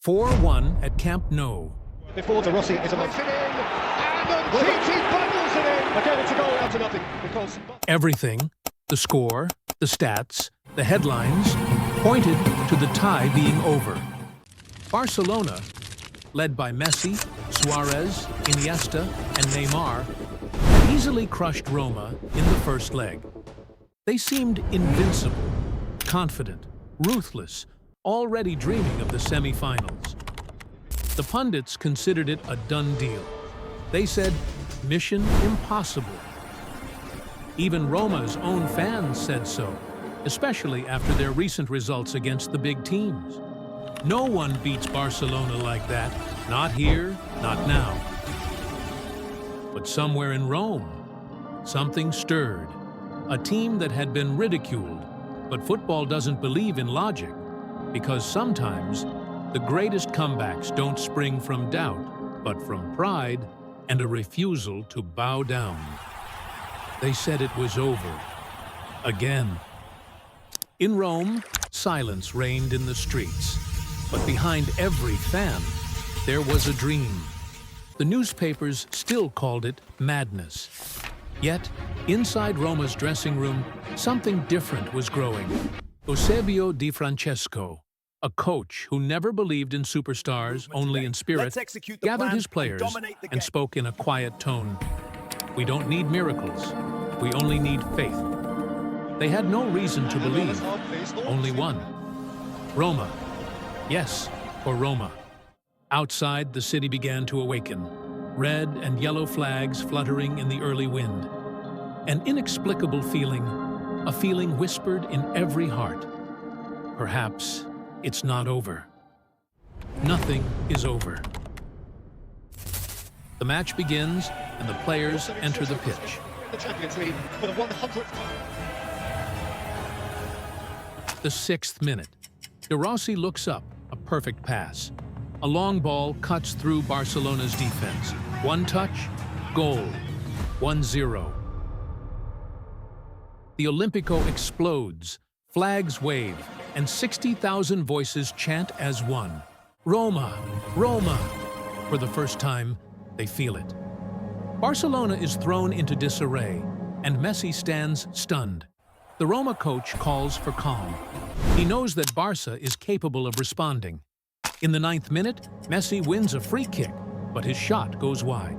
4-1 at Camp Nou. Before the Rossi is about and Umtiti bundles it in. Again, it's a goal out to nothing because Everything, the score, the stats, the headlines, pointed to the tie being over. Barcelona, led by Messi, Suarez, Iniesta, and Neymar, had easily crushed Roma in the first leg. They seemed invincible, confident, ruthless, already dreaming of the semi-finals. The pundits considered it a done deal. They said, mission impossible. Even Roma's own fans said so, especially after their recent results against the big teams. No one beats Barcelona like that, not here, not now. But somewhere in Rome, something stirred. A team that had been ridiculed, but football doesn't believe in logic, because sometimes the greatest comebacks don't spring from doubt, but from pride and a refusal to bow down. They said it was over. Again. In Rome, silence reigned in the streets. But behind every fan, there was a dream. The newspapers still called it madness. Yet, inside Roma's dressing room, something different was growing. Eusebio Di Francesco, a coach who never believed in superstars, only in spirit, gathered his players and spoke in a quiet tone. We don't need miracles. We only need faith. They had no reason to believe, only one. Roma. Yes, for Roma. Outside, the city began to awaken. Red and yellow flags fluttering in the early wind. An inexplicable feeling, a feeling whispered in every heart. Perhaps it's not over. Nothing is over. The match begins and the players enter the pitch. the Champions League for the 100th time. The 6th minute. Rossi looks up, a perfect pass. A long ball cuts through Barcelona's defense. One touch, goal. 1-0. The Olimpico explodes, flags wave, and 60,000 voices chant as one. Roma! Roma! For the first time, they feel it. Barcelona is thrown into disarray, and Messi stands stunned. The Roma coach calls for calm. He knows that Barca is capable of responding. In the 9th minute, Messi wins a free kick, but his shot goes wide.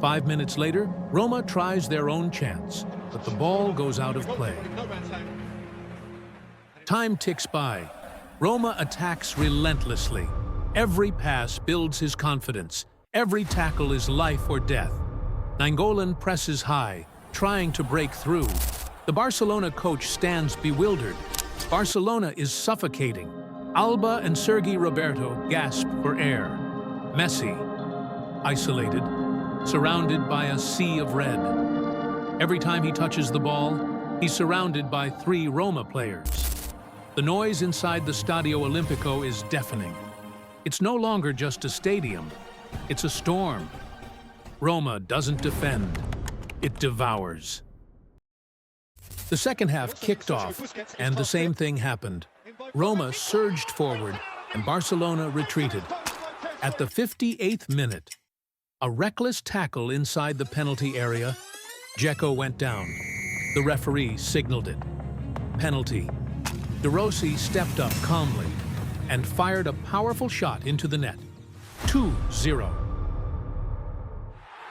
5 minutes later, Roma tries their own chance, but the ball goes out of play. Time ticks by. Roma attacks relentlessly. Every pass builds his confidence. Every tackle is life or death. Nainggolan presses high, trying to break through. The Barcelona coach stands bewildered. Barcelona is suffocating. Alba and Sergi Roberto gasp for air. Messi, isolated, surrounded by a sea of red. Every time he touches the ball, he's surrounded by 3 Roma players. The noise inside the Stadio Olimpico is deafening. It's no longer just a stadium. It's a storm. Roma doesn't defend. It devours. The second half kicked off, and the same thing happened. Roma surged forward, and Barcelona retreated. At the 58th minute, a reckless tackle inside the penalty area, Džeko went down. The referee signaled it. Penalty. Rossi stepped up calmly and fired a powerful shot into the net. 2-0.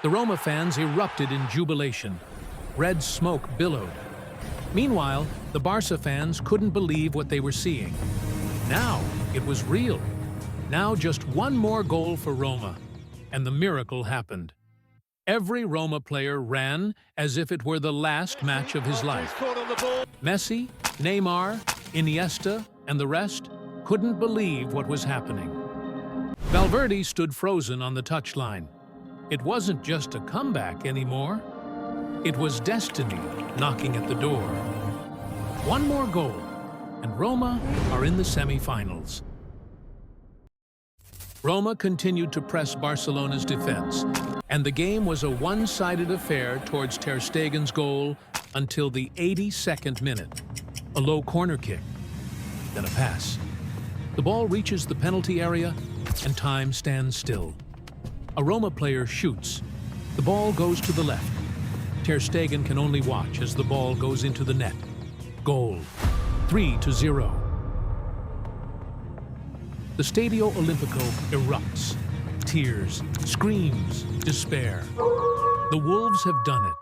The Roma fans erupted in jubilation. Red smoke billowed. Meanwhile, the Barca fans couldn't believe what they were seeing. Now it was real. Now just one more goal for Roma, and the miracle happened. Every Roma player ran as if it were the last match of his life. Messi, Neymar, Iniesta, and the rest couldn't believe what was happening. Valverde stood frozen on the touchline. It wasn't just a comeback anymore. It was destiny knocking at the door. One more goal, and Roma are in the semi-finals. Roma continued to press Barcelona's defense, and the game was a one-sided affair towards Ter Stegen's goal until the 82nd minute. A low corner kick, then a pass. The ball reaches the penalty area, and time stands still. A Roma player shoots. The ball goes to the left. Ter Stegen can only watch as the ball goes into the net. Goal. 3-0. The Stadio Olimpico erupts. Tears, screams, despair. The Wolves have done it.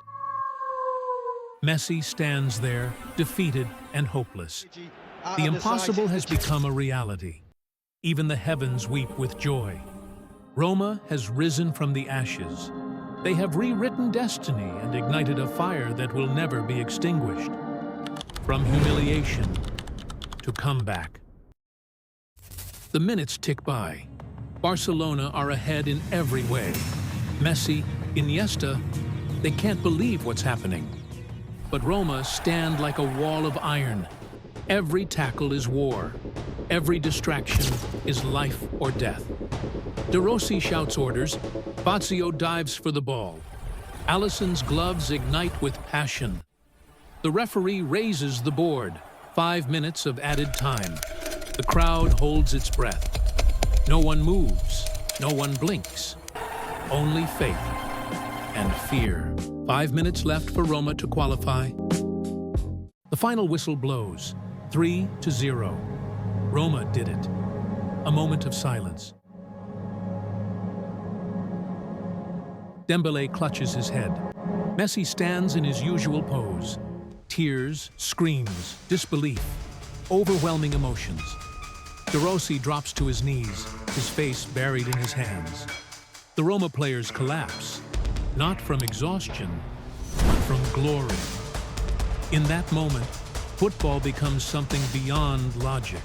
Messi stands there, defeated and hopeless. The impossible has become a reality. Even the heavens weep with joy. Roma has risen from the ashes. They have rewritten destiny and ignited a fire that will never be extinguished. From humiliation to comeback. The minutes tick by. Barcelona are ahead in every way. Messi, Iniesta, they can't believe what's happening. But Roma stand like a wall of iron. Every tackle is war. Every distraction is life or death. Rossi shouts orders. Fazio dives for the ball. Alisson's gloves ignite with passion. The referee raises the board. 5 minutes of added time. The crowd holds its breath. No one moves. No one blinks. Only faith and fear. 5 minutes left for Roma to qualify. The final whistle blows. 3-0. Roma did it. A moment of silence. Dembélé clutches his head. Messi stands in his usual pose. Tears, screams, disbelief, overwhelming emotions. Rossi drops to his knees, his face buried in his hands. The Roma players collapse, not from exhaustion, but from glory. In that moment, football becomes something beyond logic.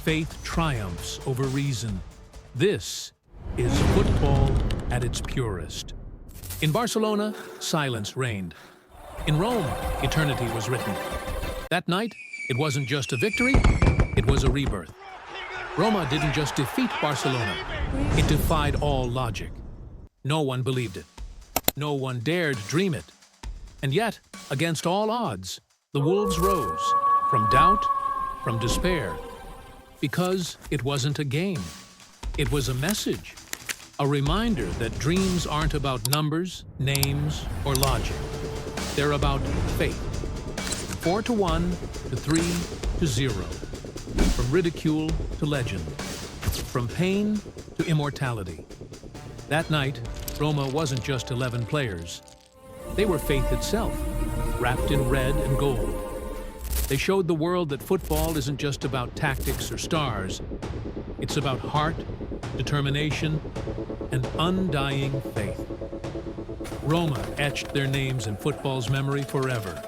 Faith triumphs over reason. This is football at its purest. In Barcelona, silence reigned. In Rome, eternity was written. That night, it wasn't just a victory, it was a rebirth. Roma didn't just defeat Barcelona, it defied all logic. No one believed it. No one dared dream it. And yet, against all odds, the Wolves rose, from doubt, from despair. Because it wasn't a game. It was a message. A reminder that dreams aren't about numbers, names, or logic. They're about faith. 4-1 to 3-0. From ridicule to legend. From pain to immortality. That night, Roma wasn't just 11 players. They were faith itself, wrapped in red and gold. They showed the world that football isn't just about tactics or stars. It's about heart, determination, and undying faith. Roma etched their names in football's memory forever.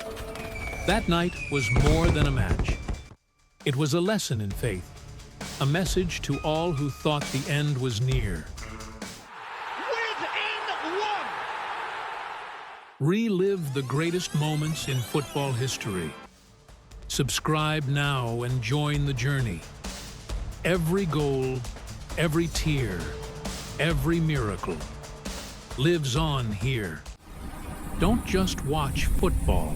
That night was more than a match. It was a lesson in faith, a message to all who thought the end was near. Within one! Relive the greatest moments in football history. Subscribe now and join the journey. Every goal, every tear, every miracle lives on here. Don't just watch football.